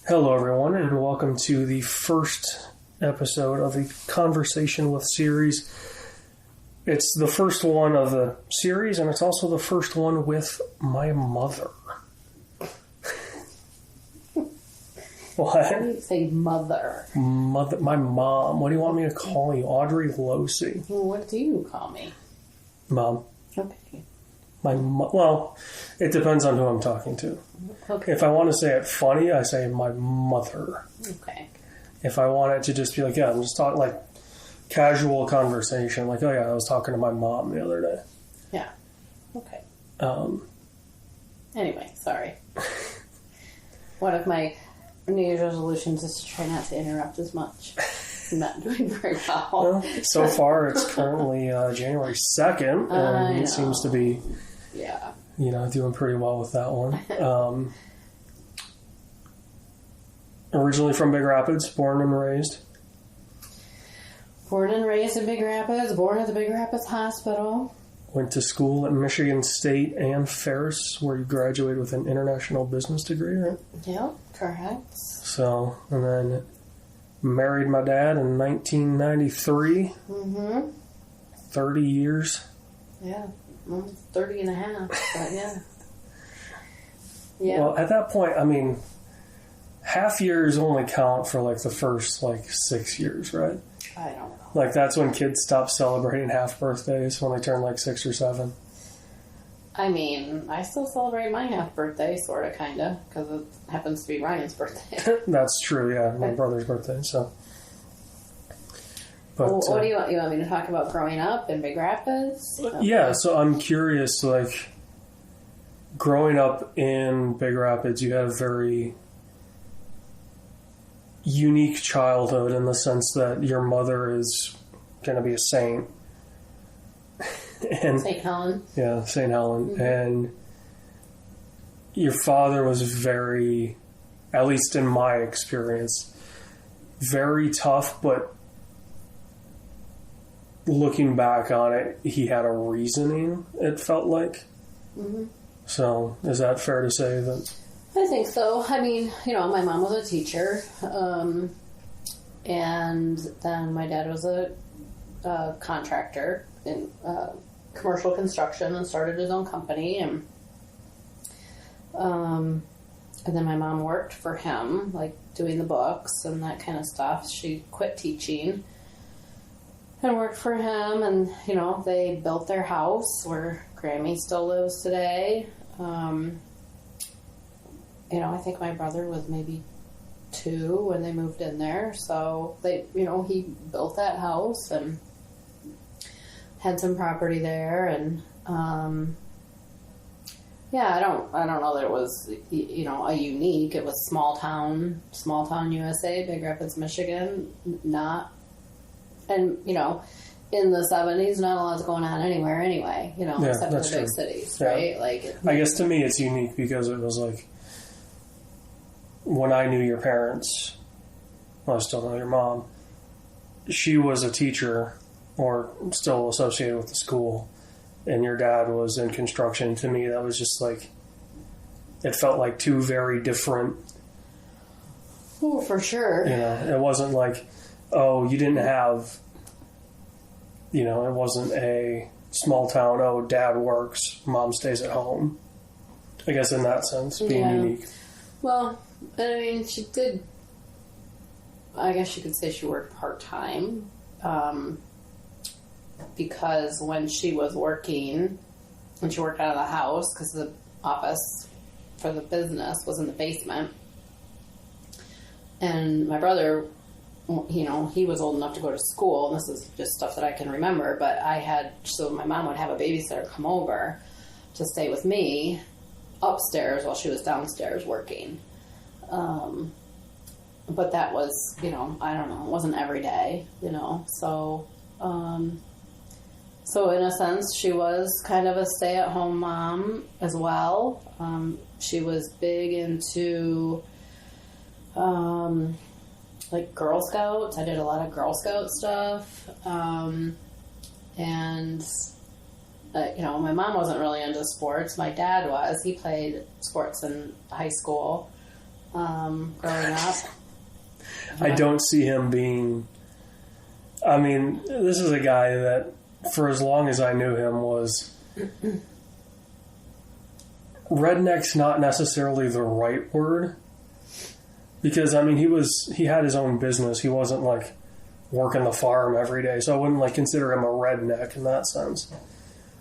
Hello, everyone, and welcome to the first episode of the Conversation with series. It's the first one of the series, and it's also the first one with my mother. What? Why do you say mother? Mother, my mom. What do you want me to call you? Audrey Losey. What do you call me? Mom. Okay. Well, it depends on who I'm talking to. Okay. If I want to say it funny, I say my mother. Okay. If I want it to just be like, yeah, I'm just talking like casual conversation, like, oh yeah, I was talking to my mom the other day. Yeah. Okay. Anyway, sorry. One of my New Year's resolutions is to try not to interrupt as much. I'm not doing very well. Well, so far it's currently January 2nd, and it seems to be, doing pretty well with that one. Originally from Big Rapids, born and raised. Born and raised in Big Rapids, born at the Big Rapids Hospital. Went to school at Michigan State and Ferris, where you graduated with an international business degree, right? Yep, correct. So, and then married my dad in 1993. Mm-hmm. 30 years. Yeah, 30 and a half, but yeah. Yeah. Well, at that point, I mean, half years only count for like the first 6 years, right? I don't know. Like that's when kids stop celebrating half birthdays, when they turn 6 or 7. I mean, I still celebrate my half birthday, sort of, kind of, because it happens to be Ryan's birthday. That's true, yeah, my brother's birthday, so. But, well, what do you want? You want me to talk about growing up in Big Rapids? Yeah, so I'm curious, growing up in Big Rapids, you had a very unique childhood in the sense that your mother is going to be a saint. And St. Helen. Yeah, St. Helen. Mm-hmm. And your father was very, at least in my experience, very tough, but looking back on it, he had a reasoning, it felt like. Mm-hmm. So, is that fair to say that? I think so. I mean, my mom was a teacher, and then my dad was a contractor in commercial construction and started his own company, and then my mom worked for him, doing the books and that kind of stuff. She quit teaching and worked for him, and they built their house where Grammy still lives today. I think my brother was maybe 2 when they moved in there, so he built that house and had some property there, and I don't know that it was a unique. It was small town USA, Big Rapids, Michigan. In the 70s, not a lot's going on anywhere anyway. Except for the big cities, right? I guess to me it's unique because it was when I knew your parents, well, I still know your mom. She was a teacher, or still associated with the school, and your dad was in construction. To me, that was just it felt like 2 very different. Oh, for sure. It wasn't you didn't have. It wasn't a small town. Oh, dad works, mom stays at home. I guess in that sense, being unique. Well, I mean, she did. I guess you could say she worked part-time. Because when she was working, when she worked out of the house, because the office for the business was in the basement, and my brother, he was old enough to go to school, and this is just stuff that I can remember, but so my mom would have a babysitter come over to stay with me upstairs while she was downstairs working. But that was, I don't know, it wasn't every day, so... So in a sense, she was kind of a stay-at-home mom as well. She was big into Girl Scouts. I did a lot of Girl Scout stuff. And my mom wasn't really into sports. My dad was. He played sports in high school. growing up. I don't see him being... I mean, this is a guy that, for as long as I knew him, was... redneck's not necessarily the right word. Because, I mean, he had his own business. He wasn't, like, working the farm every day. So I wouldn't, like, consider him a redneck in that sense.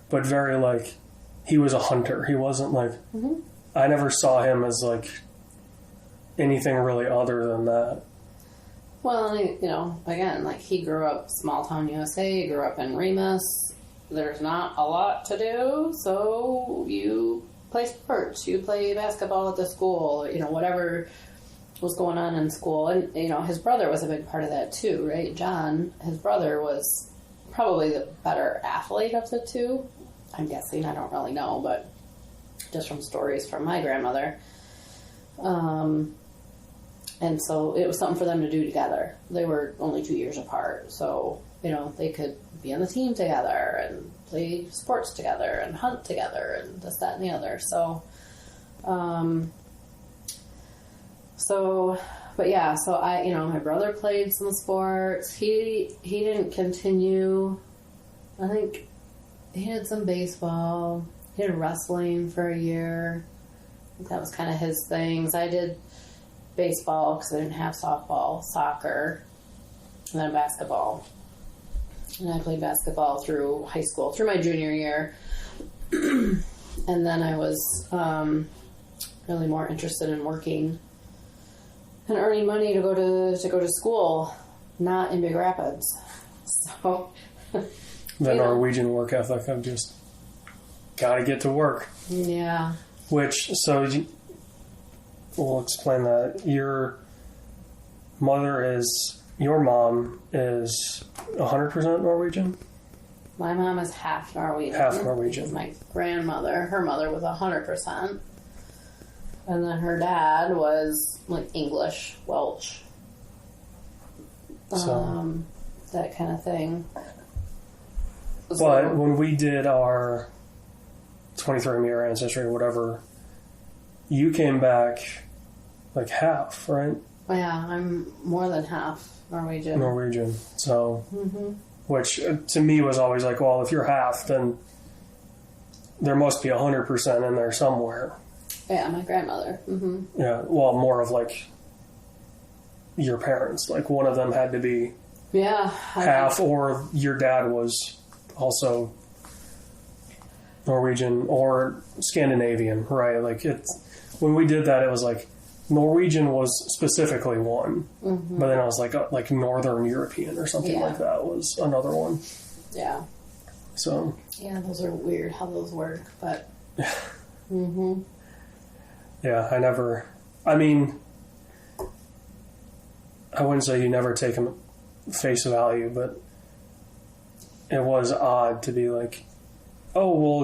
But very, like, he was a hunter. He wasn't, like... Mm-hmm. I never saw him as, like, anything really other than that. Well, you know, again, like, he grew up small town USA. He grew up in Remus. There's not a lot to do, so you play sports. You play basketball at the school, you know, whatever... was going on in school. And, you know, his brother was a big part of that too, right? John, his brother, was probably the better athlete of the two. I'm guessing. I don't really know, but just from stories from my grandmother. And so it was something for them to do together. They were only 2 years apart. So, you know, they could be on the team together and play sports together and hunt together and this, that, and the other. But yeah, so my brother played some sports. He didn't continue. I think he did some baseball. He did wrestling for a year. I think that was kind of his things. I did baseball because I didn't have softball, soccer, and then basketball. And I played basketball through high school, through my junior year. And then I was really more interested in working and earning money to go to school, not in Big Rapids. So the Norwegian work ethic of just gotta get to work. Yeah. We'll explain that. Your mom is 100% Norwegian? My mom is half Norwegian. Half Norwegian. My grandmother, her mother was 100%. And then her dad was, like, English, Welsh. That kind of thing. But when we did our 23andMe or Ancestry or whatever, you came back, like, half, right? Yeah, I'm more than half Norwegian. So, which to me was always like, well, if you're half, then there must be 100% in there somewhere. Yeah, my grandmother. Mm-hmm. Yeah, well, more of like your parents. Like one of them had to be half, or your dad was also Norwegian or Scandinavian, right? Like when we did that, it was like Norwegian was specifically one, but then I was like Northern European or something like that was another one. Yeah. So. Yeah, those are weird how those work, but. Yeah, I wouldn't say you never take them face value, but it was odd to be like, oh, well,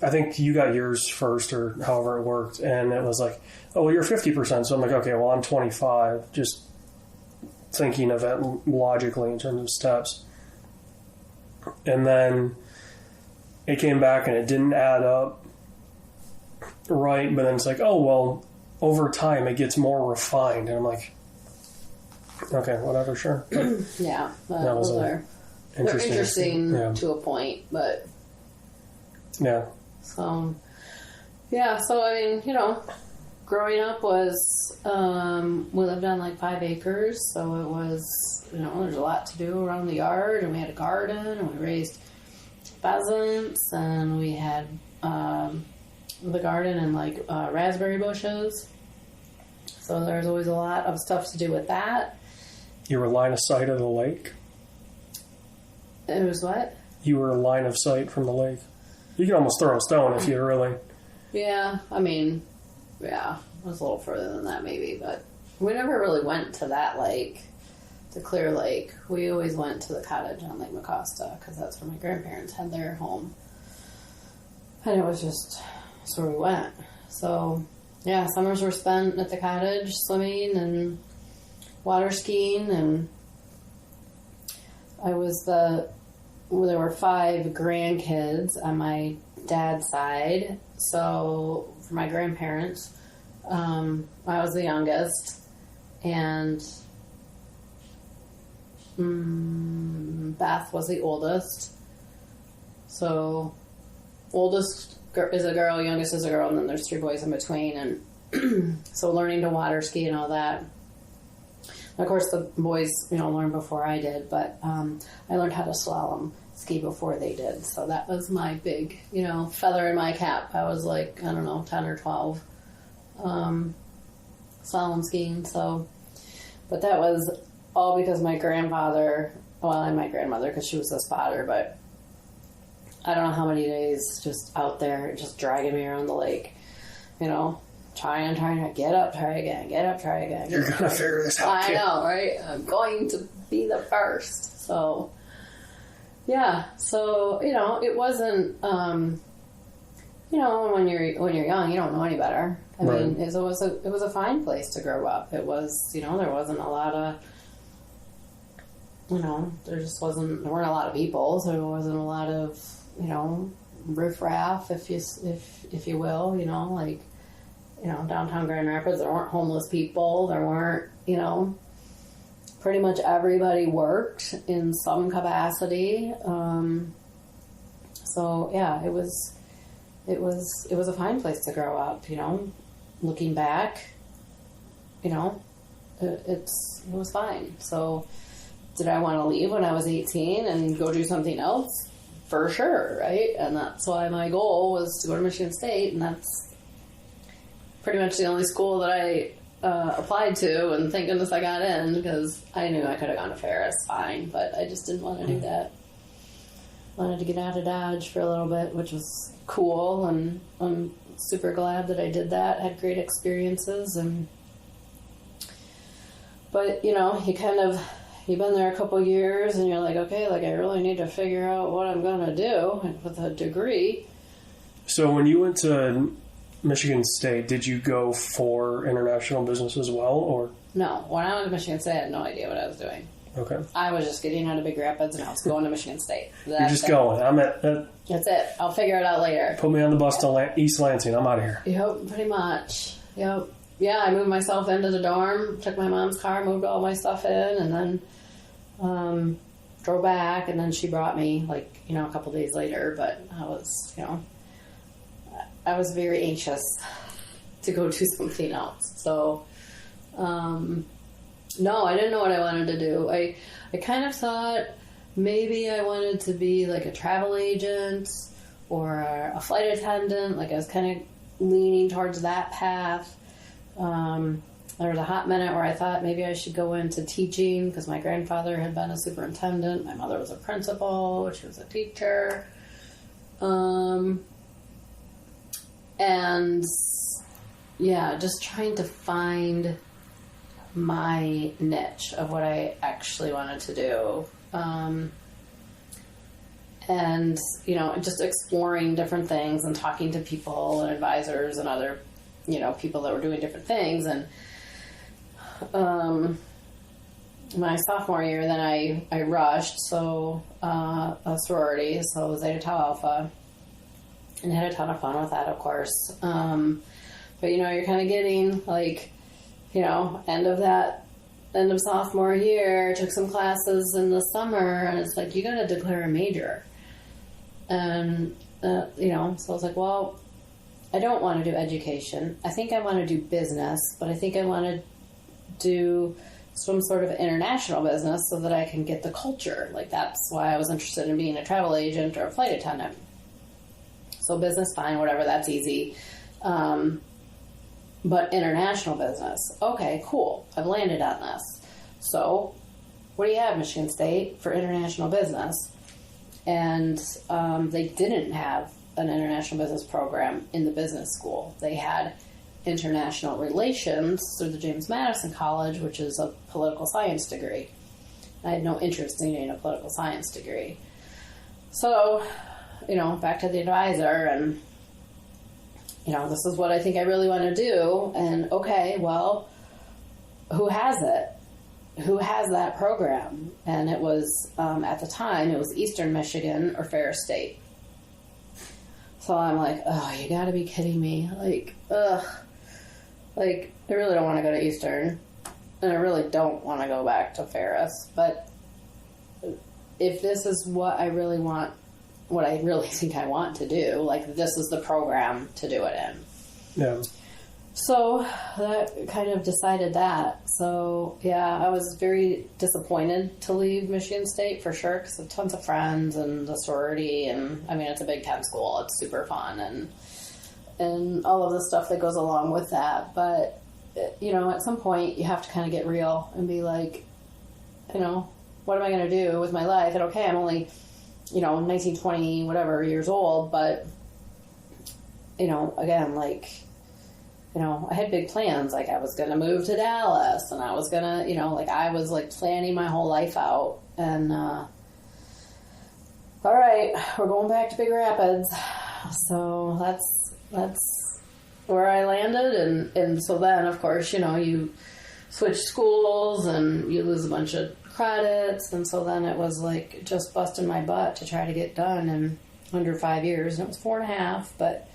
I think you got yours first or however it worked, and it was like, oh, well, you're 50%, so I'm like, okay, well, I'm 25, just thinking of it logically in terms of steps. And then it came back and it didn't add up. Right, but then it's like, oh, well, over time it gets more refined. And I'm like, okay, whatever, sure. But yeah, those are interesting to a point, but... Yeah. So, I mean, growing up was, we lived on like 5 acres, so it was, there's a lot to do around the yard, and we had a garden, and we raised pheasants, and we had... the garden and like raspberry bushes, so there's always a lot of stuff to do with that. You were line of sight of the lake? It was what? You were line of sight from the lake. You could almost throw a stone if you really... Yeah, I mean, yeah, it was a little further than that maybe, but we never really went to that lake, to Clear Lake. We always went to the cottage on Lake Mecosta because that's where my grandparents had their home, and it was just... that's where we went. So, yeah, summers were spent at the cottage, swimming and water skiing, and there were 5 grandkids on my dad's side. So, for my grandparents, I was the youngest, and Beth was the oldest. So oldest is a girl, youngest is a girl, and then there's 3 boys in between. And so learning to water ski and all that. Of course, the boys, learned before I did, but I learned how to slalom ski before they did. So that was my big, feather in my cap. I was like, 10 or 12 slalom skiing. So, but that was all because my grandfather, and my grandmother, because she was a spotter, but I don't know how many days just out there, just dragging me around the lake, trying to get up, try again, get up, try again. You're going to figure this out. I know, right? I'm going to be the first. So, yeah. So, it wasn't, when you're young, you don't know any better. I mean, it was a fine place to grow up. It was, there wasn't a lot of, there weren't a lot of people, so there wasn't a lot of, riffraff, if you will, downtown Grand Rapids, there weren't homeless people, there weren't, pretty much everybody worked in some capacity. So yeah, it was a fine place to grow up, looking back, it was fine. So did I want to leave when I was 18 and go do something else? For sure, right? And that's why my goal was to go to Michigan State, and that's pretty much the only school that I applied to, and thank goodness I got in, because I knew I could have gone to Ferris fine, but I just didn't want to do that. Wanted to get out of Dodge for a little bit, which was cool, and I'm super glad that I did that. Had great experiences, but you've been there a couple years, and you're like, okay, I really need to figure out what I'm going to do with a degree. So when you went to Michigan State, did you go for international business as well, or? No. When I went to Michigan State, I had no idea what I was doing. Okay. I was just getting out of Big Rapids, and I was going to Michigan State. You're just going. That's it. I'll figure it out later. Put me on the bus to East Lansing. I'm out of here. Yep, pretty much. Yep. Yeah, I moved myself into the dorm, took my mom's car, moved all my stuff in, and then drove back, and then she brought me, a couple days later, but I was very anxious to go do something else. So, no, I didn't know what I wanted to do. I kind of thought maybe I wanted to be like a travel agent or a flight attendant. I was kind of leaning towards that path. There was a hot minute where I thought maybe I should go into teaching, because my grandfather had been a superintendent. My mother was a principal. She was a teacher. And yeah, just trying to find my niche of what I actually wanted to do. And, just exploring different things and talking to people and advisors and other, people that were doing different things. And my sophomore year, then I rushed, so a sorority, so Zeta Tau Alpha, and had a ton of fun with that, of course. But you're kind of getting end of sophomore year, took some classes in the summer, and it's you got to declare a major. And so I was like, well, I don't want to do education. I think I want to do business, but I think I want to do some sort of international business so that I can get the culture. That's why I was interested in being a travel agent or a flight attendant. So business, fine, whatever, that's easy. But international business, okay, cool. I've landed on this. So what do you have, Michigan State, for international business? And they didn't have an international business program in the business school. They had international relations through the James Madison College, which is a political science degree. I had no interest in getting a political science degree. So, back to the advisor, and, this is what I think I really want to do. And, okay, well, who has it? Who has that program? And it was, at the time, it was Eastern Michigan or Ferris State. So I'm like, oh, you gotta be kidding me. Like, I really don't want to go to Eastern, and I really don't want to go back to Ferris, but if this is what I really want, what I really think I want to do, like, this is the program to do it in. Yeah. So that kind of decided that. So, yeah, I was very disappointed to leave Michigan State for sure, because I have tons of friends and the sorority, and I mean, it's a Big Ten school. It's super fun and all of the stuff that goes along with that. But, you know, at some point you have to kind of get real and be like, you know, what am I going to do with my life? And okay, I'm only, you know, 19, 20, whatever years old, but, you know, again, like, you know, I had big plans. Like, I was going to move to Dallas, and I was going to, you know, like, I was, like, planning my whole life out. And, all right, we're going back to Big Rapids. So that's where I landed. And so then, of course, you know, you switch schools, and you lose a bunch of credits. And so then it was, like, just busting my butt to try to get done in under 5 years. And it was 4.5, but,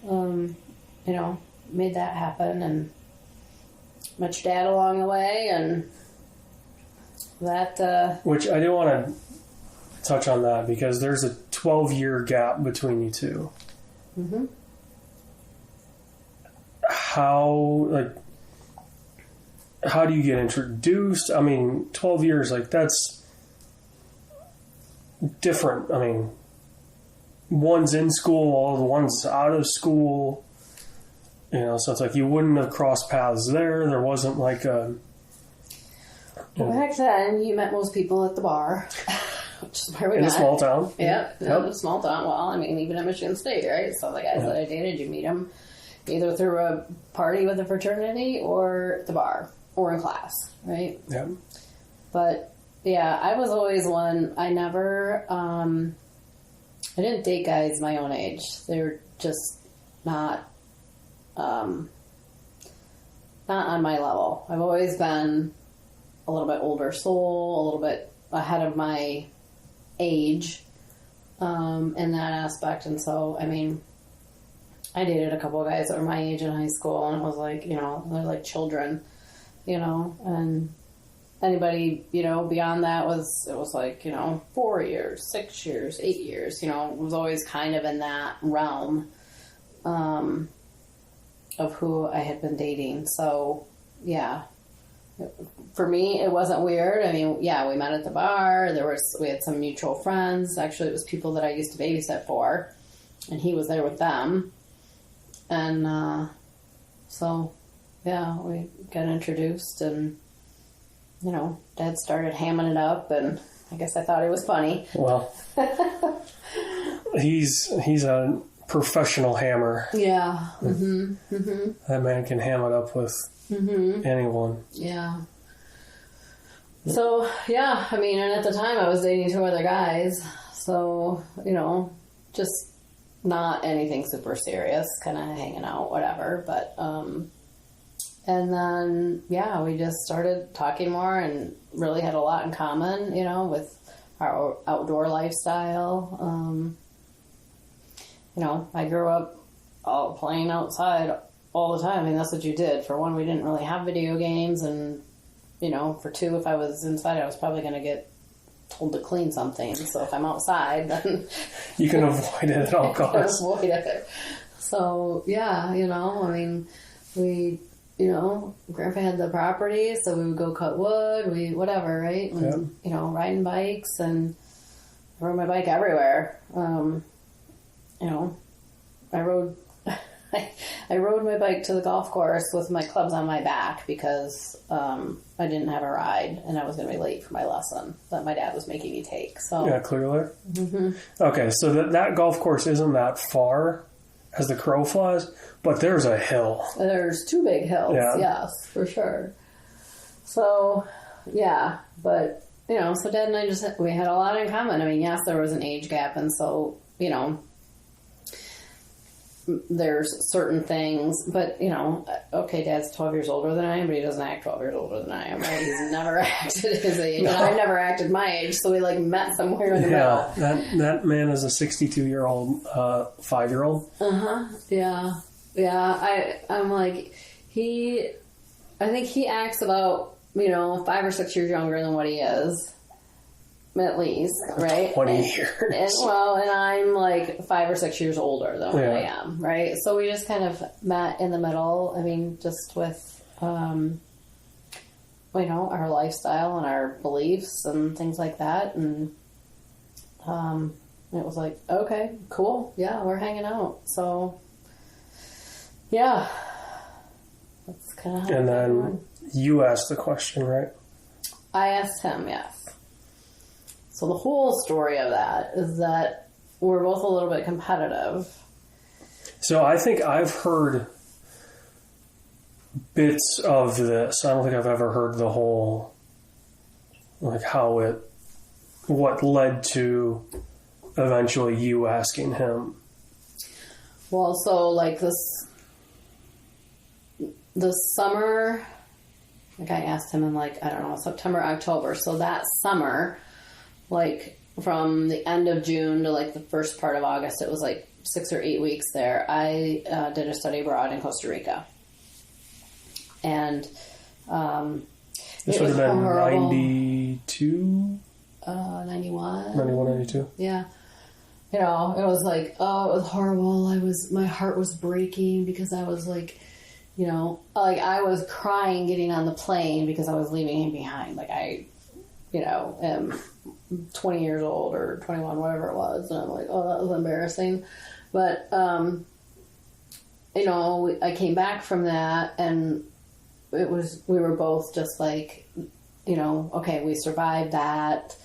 you know, made that happen, and met your dad along the way, and that which I do want to touch on that, because there's a 12-year gap between you two. mm-hmm. How do you get introduced? I mean, 12 years, like, that's different. I mean, one's in school, one's out of school. You know, so it's like you wouldn't have crossed paths there. There wasn't like a... Well, back then, you met most people at the bar, which is where we met. In a small town. Yep. In a small town. Well, I mean, even at Michigan State, right? So the guys that I dated, you meet them either through a party with a fraternity or at the bar or in class, right? Yeah. But, yeah, I was always one... I never... I didn't date guys my own age. They were just not... not on my level. I've always been a little bit older soul, a little bit ahead of my age, in that aspect. And so, I mean, I dated a couple of guys that were my age in high school, and it was like, you know, they're like children, you know, and anybody, you know, beyond that it was like, you know, 4 years, 6 years, 8 years, you know, it was always kind of in that realm, of who I had been dating. So, yeah. For me, it wasn't weird. I mean, yeah, we met at the bar. We had some mutual friends. Actually, it was people that I used to babysit for, and he was there with them. And, so, yeah, we got introduced, and, you know, Dad started hamming it up, and I guess I thought it was funny. Well, he's a professional hammer. Yeah. Mm-hmm. Mm-hmm. That man can ham it up with anyone. Yeah. So, yeah, I mean, and at the time I was dating 2 other guys, so, you know, just not anything super serious, kind of hanging out, whatever, but, and then, yeah, we just started talking more and really had a lot in common, you know, with our outdoor lifestyle. You know, I grew up all playing outside all the time. I mean, that's what you did. For one, we didn't really have video games, and, you know, for 2, if I was inside, I was probably going to get told to clean something. So if I'm outside, then... You can avoid it at all costs. You can avoid it. So, yeah, you know, I mean, we, you know, Grandpa had the property, so we would go cut wood, whatever, right? And, you know, riding bikes, and I rode my bike everywhere. You know, I rode my bike to the golf course with my clubs on my back because I didn't have a ride, and I was going to be late for my lesson that my dad was making me take. So yeah, clearly. Mm-hmm. Okay, so that golf course isn't that far as the crow flies, but there's a hill. There's 2 big hills, yes, for sure. So, yeah, but, you know, so Dad and I we had a lot in common. I mean, yes, there was an age gap, and so, you know, there's certain things, but, you know, okay, Dad's 12 years older than I am, but he doesn't act 12 years older than I am, right? He's never acted his age, and I've never acted my age, so we, like, met somewhere in the middle. That man is a 62-year-old 5-year-old. Yeah. Yeah, I'm like, I think he acts about, 5 or 6 years younger than what he is. At least, right? 20 years. And I'm like 5 or 6 years older than what I am, right? So we just kind of met in the middle. I mean, just with, our lifestyle and our beliefs and things like that. And it was like, okay, cool. Yeah, we're hanging out. So, yeah. That's kind of how And then you asked the question, right? I asked him, yes. So the whole story of that is that we're both a little bit competitive. So I think I've heard bits of this. I don't think I've ever heard the whole, like what led to eventually you asking him. Well, so like this summer, like I asked him in September, October. So that summer, like from the end of June to like the first part of August, it was like 6 or 8 weeks there. I did a study abroad in Costa Rica. And this would have been 92? 91. 91, 92. Yeah. It was like, it was horrible. My heart was breaking because I was like, I was crying getting on the plane because I was leaving him behind. Like I, am 20 years old or 21, whatever it was. And I'm like, oh, that was embarrassing. But, I came back from that and we were both just like, okay, we survived that.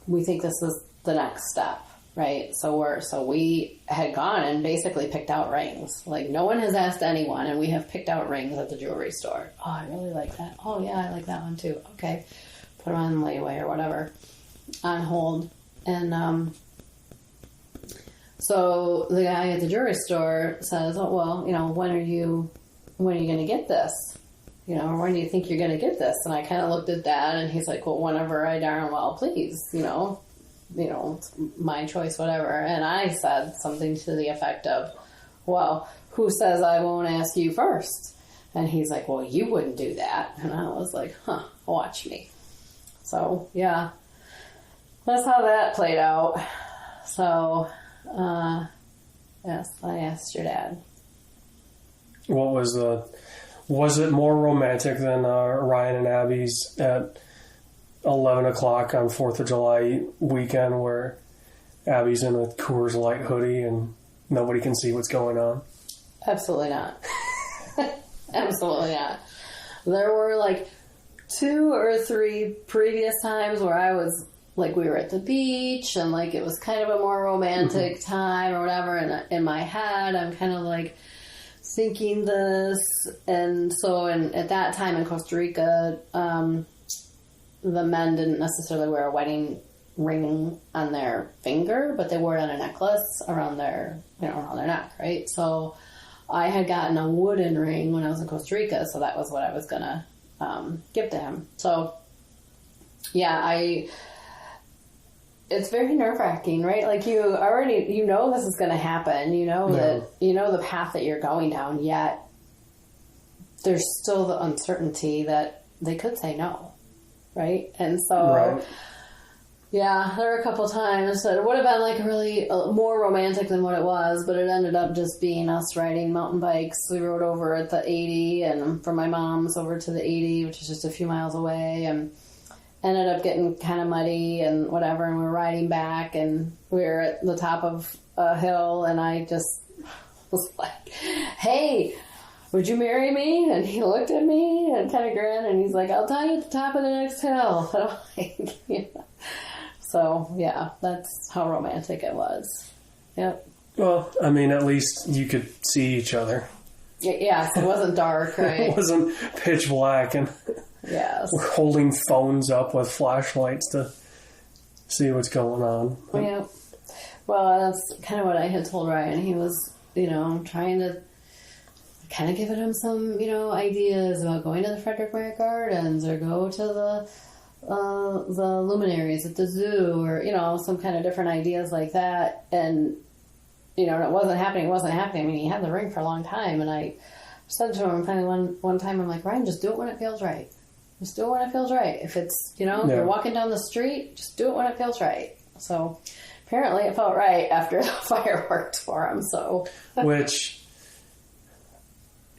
We think this is the next step, right? So we had gone and basically picked out rings. Like no one has asked anyone, and we have picked out rings at the jewelry store. Oh, I really like that. Oh yeah, I like that one too. Okay, put them on layaway or whatever, on hold. And so the guy at the jewelry store says, "Oh well, when are you going to get this? When do you think you're going to get this?" And I kind of looked at that, and he's like, "Well, whenever I darn well please, it's my choice, whatever." And I said something to the effect of, "Well, who says I won't ask you first?" And he's like, "Well, you wouldn't do that." And I was like, watch me. So, yeah, that's how that played out. So, yes, I asked your dad. What was it more romantic than Ryan and Abby's at 11 o'clock on 4th of July weekend where Abby's in a Coors Light hoodie and nobody can see what's going on? Absolutely not. Absolutely not. There were like 2 or 3 previous times where I was like, we were at the beach and like it was kind of a more romantic time or whatever. And in my head, I'm kind of like thinking this. And so at that time in Costa Rica, the men didn't necessarily wear a wedding ring on their finger, but they wore it on a necklace around their neck, right? So I had gotten a wooden ring when I was in Costa Rica, so that was what I was gonna give to him. So yeah, it's very nerve-wracking, right? Like you already, this is gonna happen, that, the path that you're going down, yet there's still the uncertainty that they could say no. Right? And so, right. Yeah, there were a couple times that it would have been like really more romantic than what it was, but it ended up just being us riding mountain bikes. We rode over at the 80 and from my mom's over to the 80, which is just a few miles away, and ended up getting kind of muddy and whatever. And we were riding back and we were at the top of a hill and I just was like, "Hey, would you marry me?" And he looked at me and kind of grinned and he's like, "I'll tell you at the top of the next hill." And I'm like, So, yeah, that's how romantic it was. Yep. Well, I mean, at least you could see each other. Yes, it wasn't dark, right? It wasn't pitch black and yes. We're holding phones up with flashlights to see what's going on. Yeah. Well, that's kind of what I had told Ryan. He was, trying to kind of giving him some, ideas about going to the Frederick Merritt Gardens or go to the luminaries at the zoo or, some kind of different ideas like that. And, it wasn't happening. I mean, he had the ring for a long time and I said to him finally one time, I'm like, Ryan, just do it when it feels right. Just do it when it feels right. If it's, you're walking down the street, just do it when it feels right. So apparently it felt right after the fireworks for him. So, which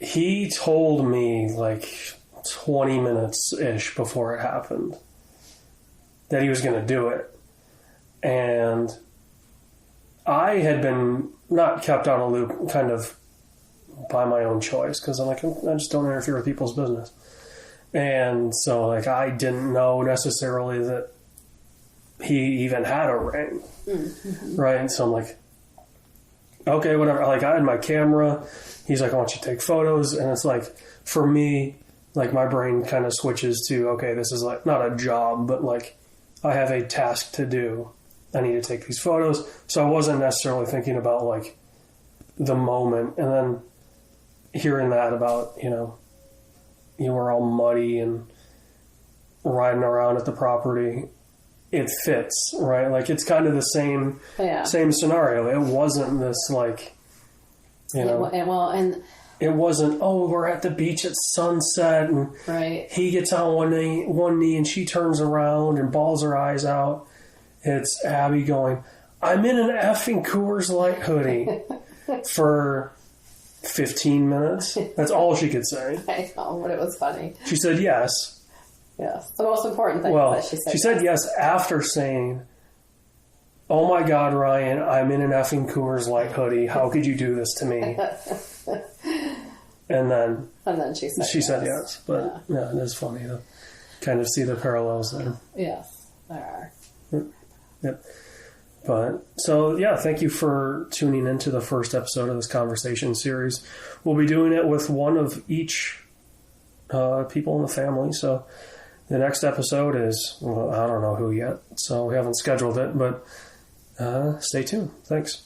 he told me like 20 minutes-ish before it happened that he was going to do it. And I had been not kept on a loop kind of by my own choice because I'm like, I just don't interfere with people's business. And so like I didn't know necessarily that he even had a ring. Mm-hmm. Right? And so I'm like, okay, whatever. Like I had my camera. He's like, I want you to take photos. And it's like, for me, like my brain kind of switches to, okay, this is like not a job, but like I have a task to do. I need to take these photos. So I wasn't necessarily thinking about like the moment. And then hearing that about, you were all muddy and riding around at the property, it fits, right? Like it's kind of the same scenario. It wasn't this like, it wasn't, oh, we're at the beach at sunset and he gets on one knee and she turns around and bawls her eyes out. It's Abby going, I'm in an effing Coors Light hoodie for 15 minutes. That's all she could say. I know, but it was funny. She said yes. Yes. The most important thing well, that she said yes after saying, oh my God, Ryan, I'm in an effing Coors Light hoodie. How could you do this to me? And then she said yes. But yeah, it is funny to kind of see the parallels there. Yes, there are. Yep. But so yeah, thank you for tuning into the first episode of this conversation series. We'll be doing it with one of each people in the family. So the next episode is, well, I don't know who yet, so we haven't scheduled it, but stay tuned. Thanks.